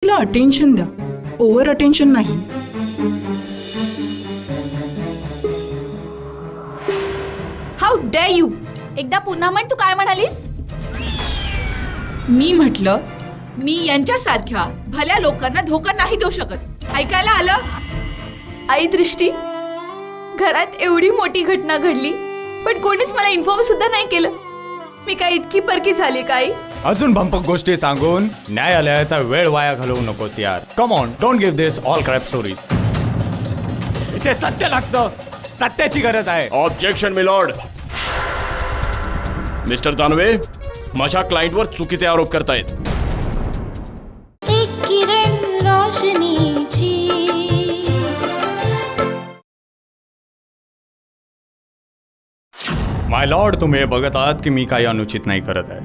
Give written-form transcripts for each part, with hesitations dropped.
तिला अटेन्शन द्या, over attention नाही. How day you. एकदा पुन्हा म्हण, तू काय म्हणालीस? मी म्हटलं मी यांच्यासारख्या भल्या लोकांना धोका नाही देऊ शकत. ऐकायला आलं? आई दृष्टी, घरात एवढी मोठी घटना घडली पण कोणीच मला इन्फॉर्म सुद्धा नाही केलं. मी काय इतकी परकी झाली का आई? अजून भंपक गोष्टी सांगून न्यायालयाचा वेळ वाया घालवू नकोस यार. Come on, don't give this all crap story. इथे सत्य लागतं, सत्याची गरज आहे. Objection milord. मिस्टर दानवे माझ्या क्लायंटवर चुकीचे आरोप करतायत. एक किरण रोशनीची. माय लॉर्ड, तुम्ही हे बघत आहात की मी काही अनुचित नाही करत आहे.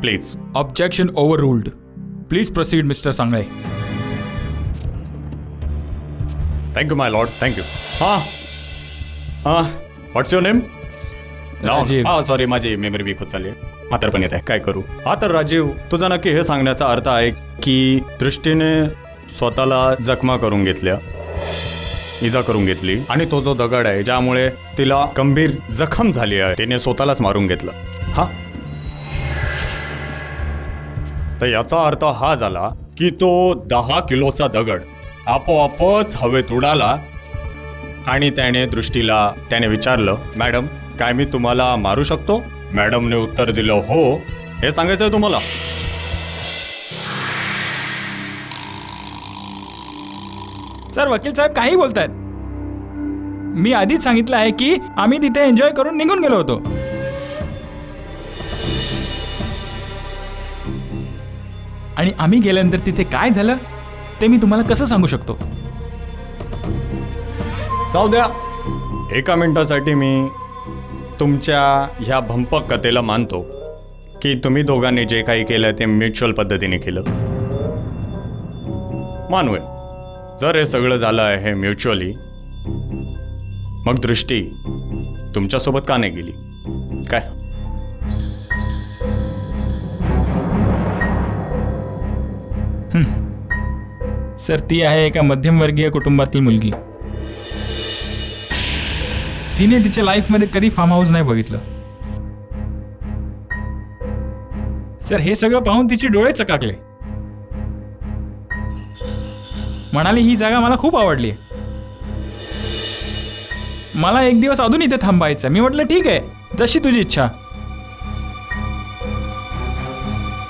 Please. Objection overruled. Please proceed mister Sangle. Thank you my lord, thank you. हां what's your name? Rajiv. Sorry, माझी मेमरी वीक होत चालली आहे. मात्र पण येत आहे, काय करू. तर राजीव, तुझा नक्की हे सांगण्याचा अर्थ आहे की दृष्टीने स्वतःला जखमा करून घेतल्या, इजा करून घेतली, आणि तो जो दगड आहे ज्यामुळे तिला गंभीर जखम झाली आहे तिने स्वतःलाच मारून घेतलं. हा, तर याचा अर्थ हा झाला की तो 10 किलोचा दगड आपोआपच हवेत उडाला आणि त्याने विचारलं, मॅडम काय मी तुम्हाला मारू शकतो? मॅडमने उत्तर दिलं, हो. हे सांगायचंय तुम्हाला? सर, वकील साहेब काही बोलतायत. मी आधीच सांगितलं आहे की आम्ही तिथे एन्जॉय करून निघून गेलो होतो. आणि आम्ही गेल्यानंतर तिथे काय झालं ते मी तुम्हाला कसं सांगू शकतो? जाऊ द्या, एका मिनिटासाठी मी तुमच्या ह्या भंपक कथेला मानतो की तुम्ही दोघांनी जे काही केलं ते म्युच्युअल पद्धतीने केलं. मानूया, जर हे सगळं झालं आहे म्युच्युअली, मग दृष्टी तुमच्यासोबत का नाही गेली? काय? सर, ती आहे एका मध्यमवर्गीय कुटुंबातील मुलगी. तिने तिच्या लाईफमध्ये कधी फार्म हाऊस नाही बघितलं. सर, हे सगळं पाहून तिचे डोळे चकाकले. म्हणाली, ही जागा मला खूप आवडली. मला एक दिवस अजून इथे थांबायचं. मी म्हटलं ठीक आहे, जशी तुझी इच्छा.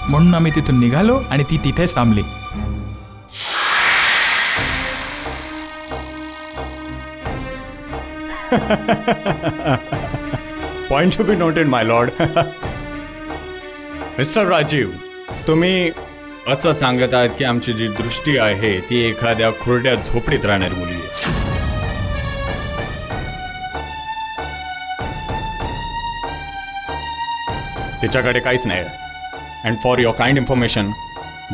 म्हणून आम्ही तिथून निघालो आणि ती तिथेच थांबली. Point to be noted my lord. Mister Rajiv, तुम्ही असं सांगत आहात की आमची जी दृष्टी आहे ती एखाद्या खुर्ड्या झोपडीत राहणारी मुलगी आहे. तिच्याकडे काहीच नाही. And for your kind information,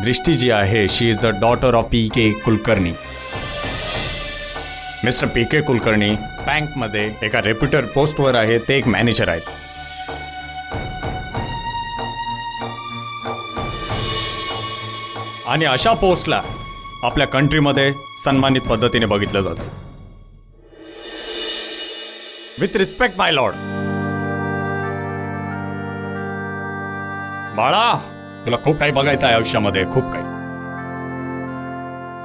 Drishti जी आहे she is the daughter of PK Kulkarni. Mister PK Kulkarni बँकमध्ये एका रेप्युटेड पोस्टवर आहे. ते एक मॅनेजर आहेत. आणि अशा पोस्टला आपल्या कंट्रीमध्ये सन्मानित पद्धतीने बघितलं जातं. With respect my Lord. बाळा, तुला खूप काही बघायचं आहे आयुष्यामध्ये, खूप काही.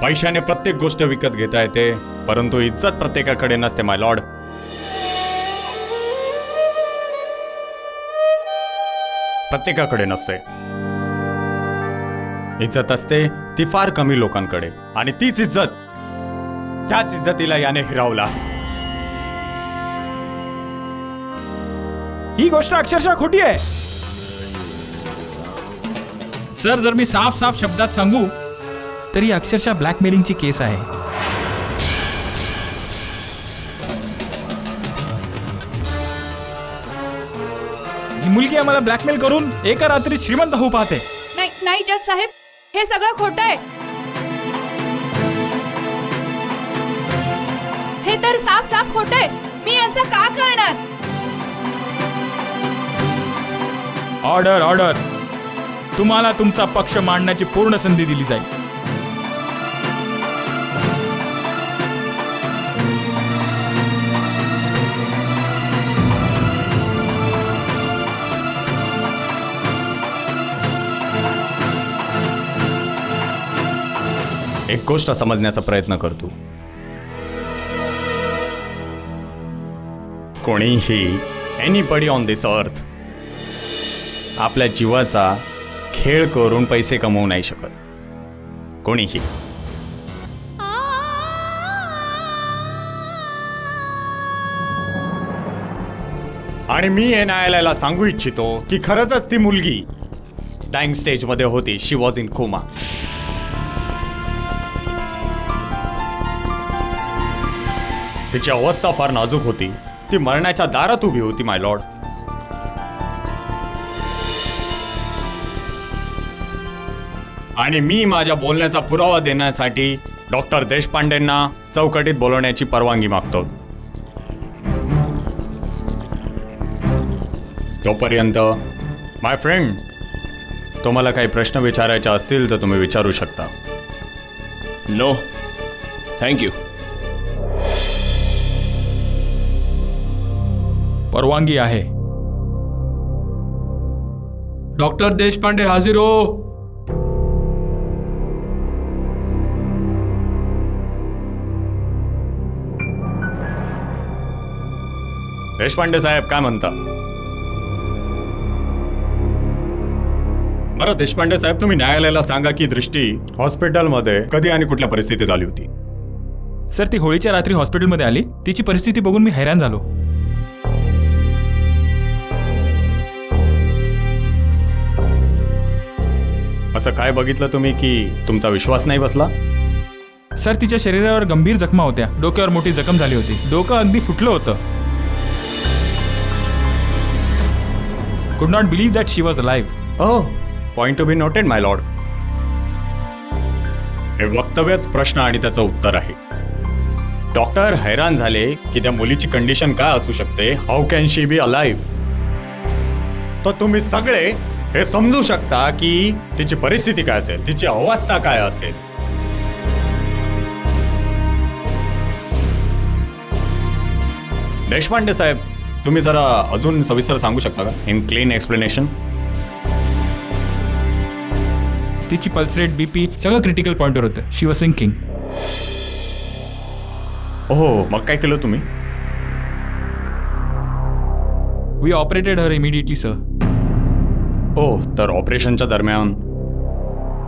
पैशाने प्रत्येक गोष्ट विकत घेता येते, परंतु इज्जत प्रत्येकाकडे नसते माय लॉर्ड. प्रत्येकाकडे नसते. इज्जत असते ती फार कमी लोकांकडे, आणि तीच इज्जत, त्याच इज्जतीला याने हिरावला. ही गोष्ट अक्षरशः खोटी आहे. सर, जर मी साफ साफ शब्दात सांगू तरी अक्षरशः ब्लॅकमेलिंगची केस आहे. ही मुलगी आम्हाला ब्लॅकमेल करून एका रात्रीत श्रीमंत होऊ पाहते. नाही नाही जज साहेब, हे सगळं खोटं आहे. हे तर साफ साफ खोटं आहे. मी असं का करणार? Order order. तुम्हाला तुमचा पक्ष मांडण्याची पूर्ण संधी दिली जाईल. एक गोष्ट समजण्याचा प्रयत्न करतो. कोणीही एनीबडी ऑन दिस अर्थ आपल्या जीवाचा खेळ करून पैसे कमवू नाही शकत. कोणीही. आणि मी हे न्यायालयाला सांगू इच्छितो की खरंच ती मुलगी डाईंग स्टेजमध्ये होती. शी वॉज इन कोमा. तिची अवस्था फार नाजूक होती. ती मरण्याच्या दारात उभी होती माय लॉर्ड. आणि मी माझ्या बोलण्याचा पुरावा देण्यासाठी डॉक्टर देशपांडेंना चौकटीत बोलवण्याची परवानगी मागतो. तोपर्यंत माय फ्रेंड, तुम्हाला काही प्रश्न विचारायचे असतील तर तुम्ही विचारू शकता. No, thank you. परवानगी आहे. डॉक्टर देशपांडे हाजिर हो. देशपांडे साहेब काय म्हणता? बरं देशपांडे साहेब, तुम्ही न्यायालयाला सांगा की दृष्टी हॉस्पिटलमध्ये कधी आणि कुठल्या परिस्थितीत आली होती? सर, ती होळीच्या रात्री हॉस्पिटलमध्ये आली. तिची परिस्थिती बघून मी हैराण झालो. असं काय बघितलं तुम्ही की तुमचा विश्वास नाही बसला? सर, तिच्या शरीरावर गंभीर जखमा होत्या. डोक्यावर मोठी जखम झाली होती. डोकं अगदी फुटलं होतं. कुड not believe that she was alive. Oh, point to be noted my Lord. हे वक्तव्यच प्रश्न आणि त्याचं उत्तर आहे. डॉक्टर हैराण झाले की त्या मुलीची कंडिशन काय असू शकते. How can she be alive? तर तुम्ही सगळे हे समजू शकता की तिची परिस्थिती काय असेल, तिची अवस्था काय असेल. देशपांडे साहेब, तुम्ही जरा अजून सविस्तर सांगू शकता का, इन क्लीन एक्सप्लेनेशन? तिची पल्स रेट, बीपी सगळं क्रिटिकल पॉइंटवर होतं. She was sinking. हो, मग काय केलं तुम्ही? We operated her immediately sir. हो, तर ऑपरेशनच्या दरम्यान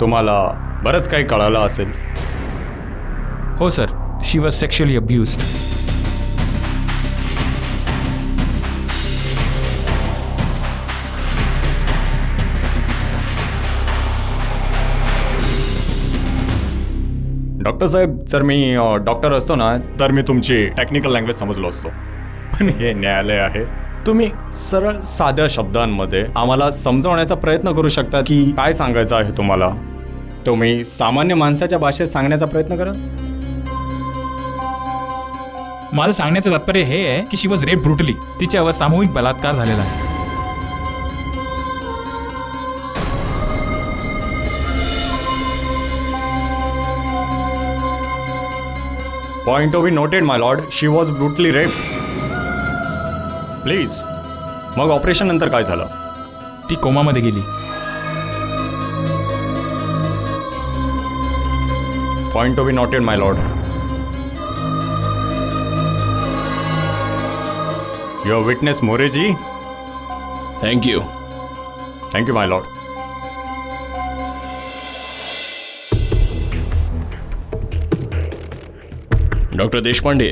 तुम्हाला बरंच काही कळालं असेल. हो sir, she was sexually abused. Doctor साहेब, जर मी डॉक्टर असतो ना तर मी तुमची टेक्निकल लँग्वेज समजलो असतो. पण हे न्यायालय आहे. तुम्ही सरळ साध्या शब्दांमध्ये आम्हाला समजवण्याचा प्रयत्न करू शकता की काय सांगायचं आहे तुम्हाला. तुम्ही सामान्य माणसाच्या भाषेत सांगण्याचा प्रयत्न करा. माझं सांगण्याचं तात्पर्य हे आहे की शी वॉज रेप ब्रुटली. तिच्यावर सामूहिक बलात्कार झालेला आहे. Point to be noted my lord. She was brutally rape. Please. मग ऑपरेशन नंतर काय झालं? ती कोमामध्ये गेली. पॉइंट टू बी नोटेड माय लॉर्ड. Your witness More ji. Thank you. Thank you my lord. Doctor Deshpande,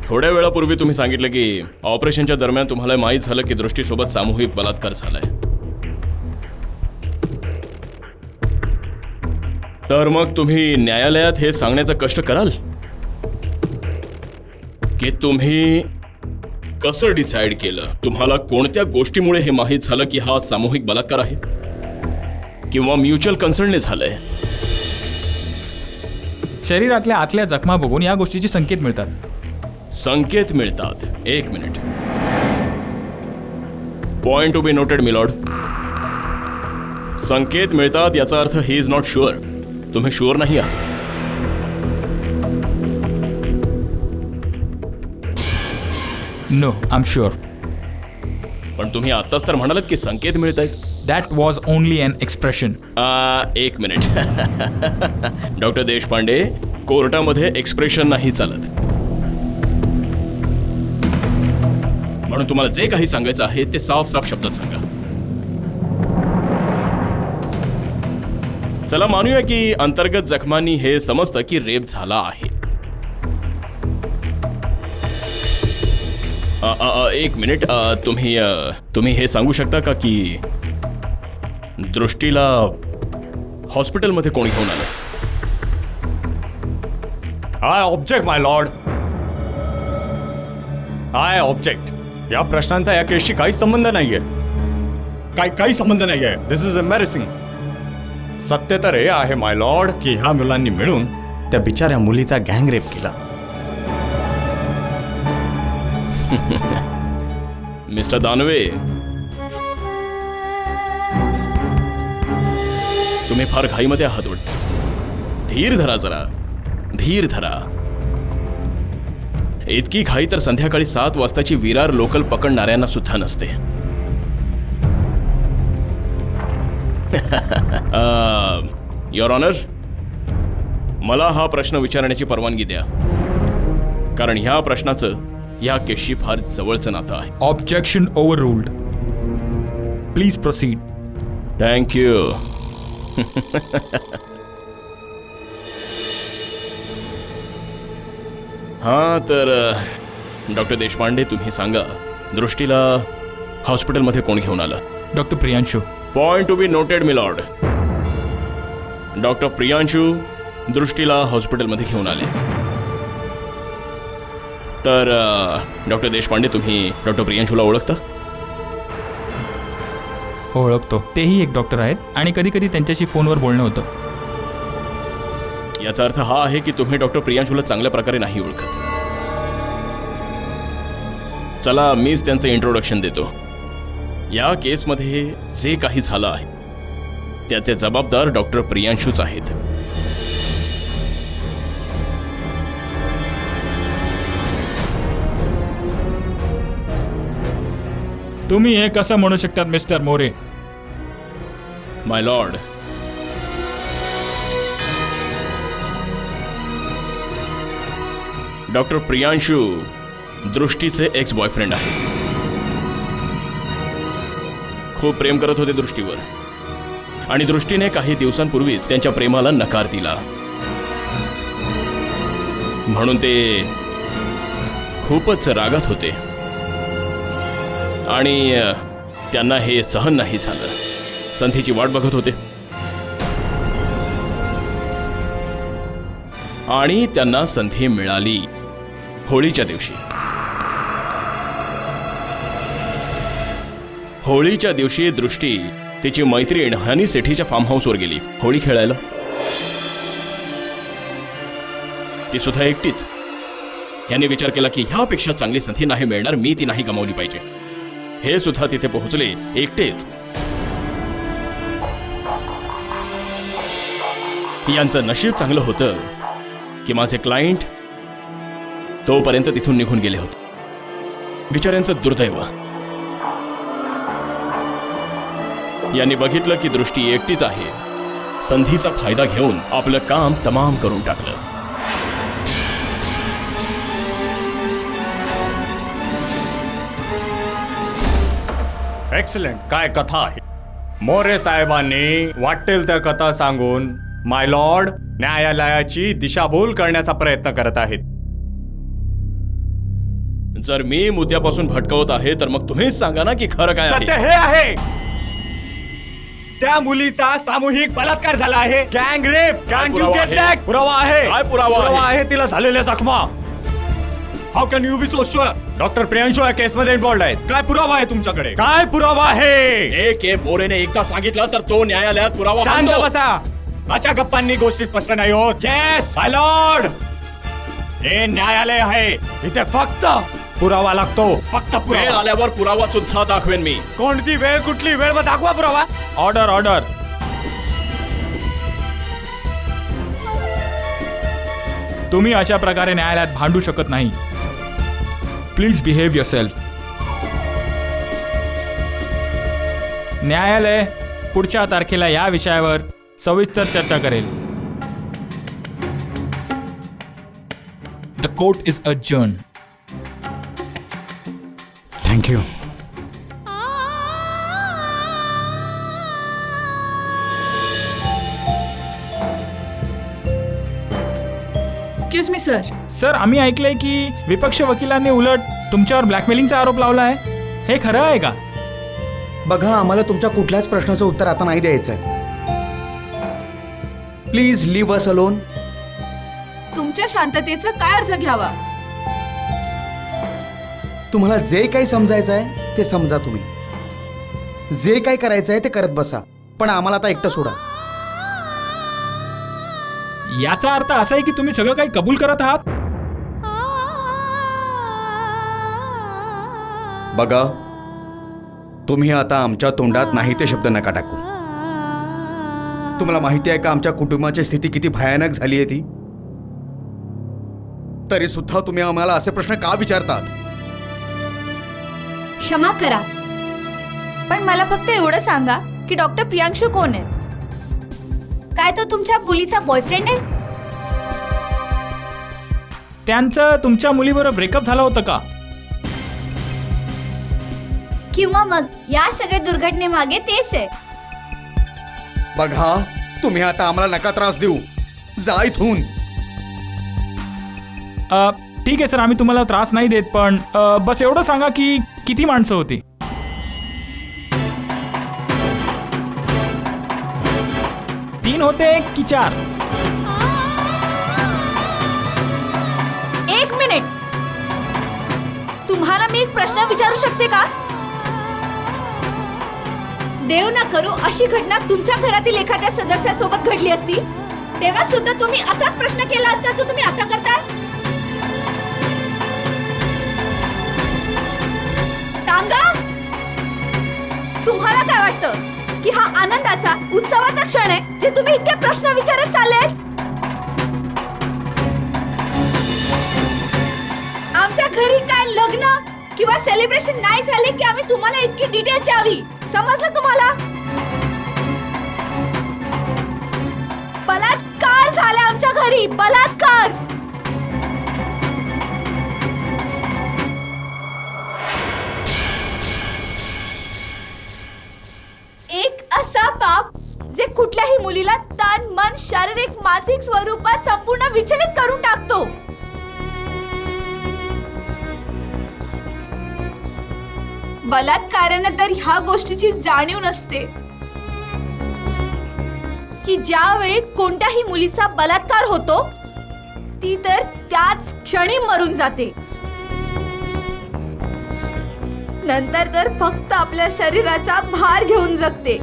थोड्या वेळापूर्वी तुम्ही सांगितलं की ऑपरेशनच्या दरम्यान तुम्हाला माहीत झालं की दृष्टीसोबत सामूहिक बलात्कार झालाय. तर मग तुम्ही न्यायालयात हे सांगण्याचं कष्ट कराल की तुम्ही कसं डिसाईड केलं, तुम्हाला कोणत्या गोष्टीमुळे हे माहीत झालं की हा सामूहिक बलात्कार आहे किंवा म्युच्युअल कन्सर्नने झालंय? शरीरातल्या आतल्या जखमा बघून या गोष्टीचे संकेत मिळतात. संकेत मिळतात. एक minute. Point to be noted milord. संकेत मिळतात याचा अर्थ ही इज नॉट शुअर. तुम्ही शुअर नाही आहात. No I am sure. पण तुम्ही आत्ताच तर म्हणालात की संकेत मिळत आहेत. That was only an expression. एक मिनिट. डॉक्टर देशपांडे, कोर्टामध्ये एक्सप्रेशन नाही चालत. म्हणून तुम्हाला जे काही सांगायचं आहे ते साफ साफ शब्दात सांगा. चला मानूया की अंतर्गत जखमांनी हे समजतं की रेप झाला आहे. एक मिनिट. तुम्ही हे सांगू शकता का की दृष्टीला हॉस्पिटलमध्ये कोणी घेऊन आलं? I object my Lord. I object. या प्रश्नांचा या केसशी काहीच संबंध नाहीये. काही संबंध नाहीये. दिस इज एम्बॅरेसिंग. सत्य तर हे आहे माय लॉर्ड की ह्या मुलांनी मिळून त्या बिचाऱ्या मुलीचा गँग रेप केला. मिस्टर दानवे, तुम्ही फार घाईमध्ये आहात वाटतं. धीर धरा जरा. धीर धरा. इतकी घाई तर संध्याकाळी 7 वाजताची विरार लोकल पकडणाऱ्यांना सुद्धा नसते. युअर ऑनर, मला हा प्रश्न विचारण्याची परवानगी द्या, कारण ह्या प्रश्नाचं या केसशी फार जवळचं नातं आहे. Objection over ruled. Please proceed. Thank you. हां, तर डॉक्टर देशपांडे, तुम्ही सांगा, दृष्टीला हॉस्पिटलमध्ये कोण घेऊन आलं? Doctor Priyanshu. Point to be noted milord. Doctor Priyanshu दृष्टीला हॉस्पिटलमध्ये घेऊन आले. तर डॉक्टर देशपांडे, तुम्ही डॉक्टर प्रियांशूला ओळखता? ओळखतो. तेही एक डॉक्टर आहेत आणि कधी कधी त्यांच्याशी फोनवर बोलणं होतं. याचा अर्थ हा आहे की तुम्ही डॉक्टर प्रियांशूला चांगल्या प्रकारे नाही ओळखत. चला, मीच त्यांचं इंट्रोडक्शन देतो. या केसमध्ये जे काही झालं आहे त्याचे जबाबदार डॉक्टर प्रियांशूच आहेत. तुम्ही हे कसं म्हणू शकतात mister More? My lord, doctor Priyanshu दृष्टीचे एक्स बॉयफ्रेंड आहे. खूप प्रेम करत होते दृष्टीवर आणि दृष्टीने काही दिवसांपूर्वीच त्यांच्या प्रेमाला नकार दिला. म्हणून ते खूपच रागात होते आणि त्यांना हे सहन नाही झालं. संधीची वाट बघत होते आणि त्यांना संधी मिळाली होळीच्या दिवशी. होळीच्या दिवशी दृष्टी तिची मैत्रीण हनी सेठीच्या फार्म हाऊसवर गेली होळी खेळायला. ती सुद्धा एकटीच. यांनी विचार केला की ह्यापेक्षा चांगली संधी नाही मिळणार, मी ती नाही गमावली पाहिजे. हे सुद्धा तिथे पोहोचले एकटेच. यांचं नशीब चांगलं होतं की माझे क्लायंट तोपर्यंत तिथून निघून गेले होते. बिचाऱ्यांचं दुर्दैव. यांनी बघितलं की दृष्टी एकटीच आहे. संधीचा फायदा घेऊन आपलं काम तमाम करून टाकलं. एक्सलंट. काय कथा आहे. मोरे साहेबांनी वाटेल त्या कथा सांगून माय लॉर्ड न्यायालयाची दिशाभूल करण्याचा प्रयत्न करत आहेत. जर मी मुद्द्यापासून भटकवत आहे तर मग तुम्हीच सांगा ना की खरं काय सत्य आहे. हे आहे, त्या मुलीचा सामूहिक बलात्कार झाला आहे. गँग rape. Can you get that? पुरावा आहे. काय पुरावा आहे? तिला झालेल्या जखमा. How can you be so sure? Doctor Priyanshu या केसमध्ये इन्व्हॉल्ड आहेत. काय पुरावा आहे तुमच्याकडे? काय पुरावा आहे? के मोरेने एकदा सांगितलं तर तो न्यायालयात पुरावा शांत मानतो. बसा. अशा गप्पांनी गोष्टी स्पष्ट नाही होत. येस माय लॉर्ड, हे न्यायालय आहे. इथे फक्त पुरावा लागतो, फक्त वेळ पुरावा. आल्यावर पुरावा सुद्धा दाखवेन मी. कोणती वेळ, कुठली वेळ, मग दाखवा पुरावा. Order order. तुम्ही अशा प्रकारे न्यायालयात भांडू शकत नाही. Please behave yourself. न्यायालय पुढच्या तारखेला या विषयावर सविस्तर चर्चा करेल. The court is adjourn. Thank you. Excuse me sir. Sir, आम्ही ऐकलंय की विपक्ष वकिलांनी उलट तुमच्यावर ब्लॅकमेलिंगचा आरोप लावला आहे. हे खरं आहे का? बघा, आम्हाला तुमच्या कुठल्याच प्रश्नाचं उत्तर आता नाही द्यायचं आहे. Please leave us alone. तुमच्या शांततेचा काय अर्थ घ्यावा? तुम्हाला जे काही समजायचं आहे ते समजा. तुम्ही जे काही करायचं आहे ते करत बसा, पण आम्हाला आता एकटं सोडा. याचा अर्थ असा आहे की तुम्ही सगळं काही कबूल करत आहात. बघा, तुम्ही आता आमच्या तोंडात नाही ते शब्द नका टाकू. तुम्हाला माहिती आहे का आमच्या कुटुंबाची स्थिती किती भयानक झाली आहे ती? तरी सुद्धा तुम्ही आम्हाला असे प्रश्न का विचारतात? क्षमा करा, पण मला फक्त एवढं सांगा की डॉक्टर प्रियांशू कोण आहे? काय तो तुमच्या मुलीचा बॉयफ्रेंड आहे? त्यांचं तुमच्या मुलीबरोबर ब्रेकअप झालं होतं का? किंवा मग या सगळ्या दुर्घटनेमागे तेच आहे? बघा, तुम्ही आता आम्हाला नका त्रास देऊ. जा इथून. ठीक आहे सर, आम्ही तुम्हाला त्रास नाही देत, पण बस एवढं सांगा की किती माणसं होती? तीन होते की 4? एक मिनिट, तुम्हाला मी एक प्रश्न विचारू शकते का? देव ना करू अशी घटना तुमच्या घरातील एखाद्या सदस्यासोबत घडली असती, तेव्हा सुद्धा तुम्ही असाच प्रश्न केला असता जो तुम्ही आता करताय? सांगा, तुम्हाला काय वाटतं की हा आनंदाचा उत्सवाचा क्षण आहे जे तुम्ही इतके प्रश्न विचारत चाललेत? आमच्या घरी काय लग्न किंवा सेलिब्रेशन नाही झाले की आम्ही तुम्हाला इतकी डिटेल्स द्यावी, समजलं तुम्हाला? बलात्कार झाला आमच्या घरी, बलात्कार. एक असा पाप जे कुठल्याही मुलीला तन मन शारीरिक मानसिक स्वरूपात संपूर्ण विचलित करून टाकतो. बलात्कारानं तर ह्या गोष्टीची जाणीव नसते की ज्यावेळी कोणत्याही मुलीचा बलात्कार होतो ती तर त्याच क्षणी मरून जाते. नंतर तर फक्त आपल्या शरीराचा भार घेऊन जगते.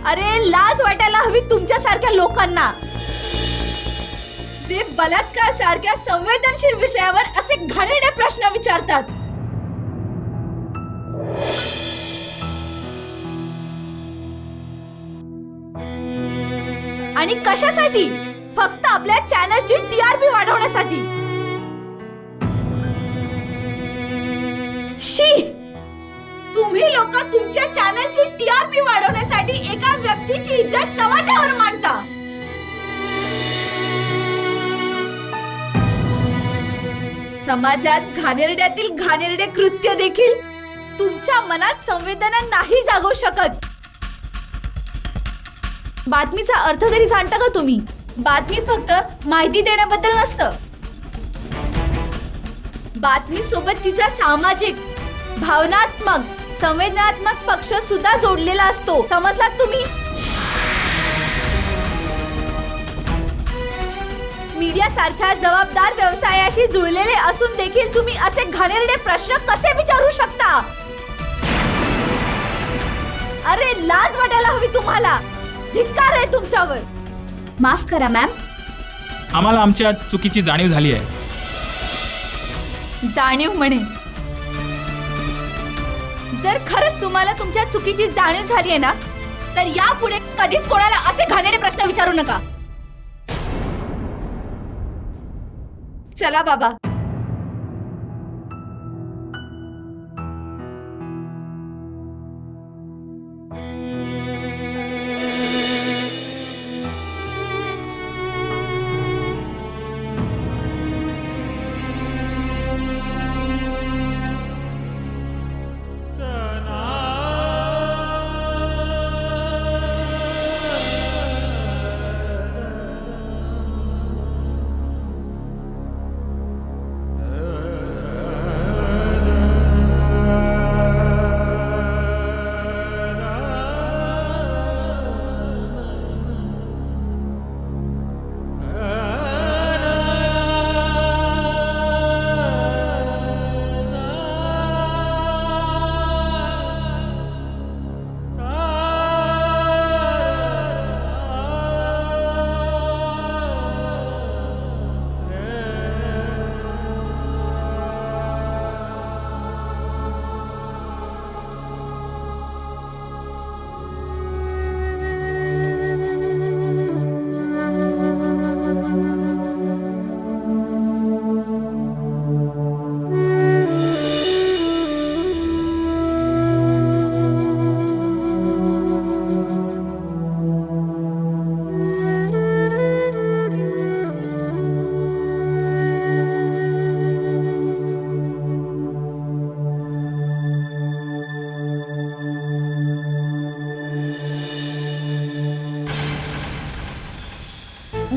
अरे, लाज वाटायला हवी तुमच्यासारख्या लोकांना जे बलात्कार सारख्या संवेदनशील विषयावर असे घाणेरडे प्रश्न विचारतात. आणि कशासाठी? फक्त आपल्या चॅनलची टीआरपी वाढवण्यासाठी. शी, तुम्ही लोक तुमच्या चॅनलची टीआरपी वाढवण्यासाठी एका व्यक्तीची इज्जत चव्हाट्यावर मांडता. समाजात घाणेरड्यातील घाणेरडे कृत्य देखील तुमच्या मनात संवेदना नाही जागवू शकत. बातमीचा अर्थ तरी जाणता का तुम्ही? बातमी फक्त माहिती देण्याबद्दल नसतं. बातमी सोबत तिचा सामाजिक, भावनात्मक, संवेदनात्मक पक्ष सुद्धा जोडलेला असतो, समजलात तुम्ही? मीडिया सारख्या जबाबदार व्यवसायाशी जुळलेले असून देखील तुम्ही असे घाणेरडे प्रश्न कसे विचारू शकता? अरे, लाज वाटायला हवी तुम्हाला. धिक्कार आहे तुमच्यावर. माफ करा मॅम, आम्हाला आमच्या चुकीची जाणीव झाली आहे. जाणीव म्हणे. जर खरंच तुम्हाला तुमच्या चुकीची जाणीव झाली आहे ना, तर यापुढे कधीच कोणाला असे घाणेरडे प्रश्न विचारू नका. चला बाबा.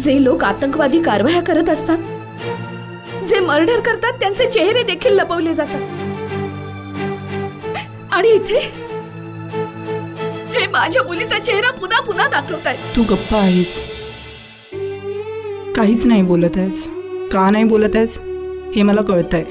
जे लोक आतंकवादी कारवाया करत असतात, जे मर्डर करतात, त्यांचे चेहरे देखील लपवले जातात. आणि इथे हे माझ्या मुलीचा चेहरा पुन्हा पुन्हा दाखवतायत. तू गप्प आहेस, काहीच नाही बोलत आहेस. का नाही बोलत आहेस हे मला कळतंय.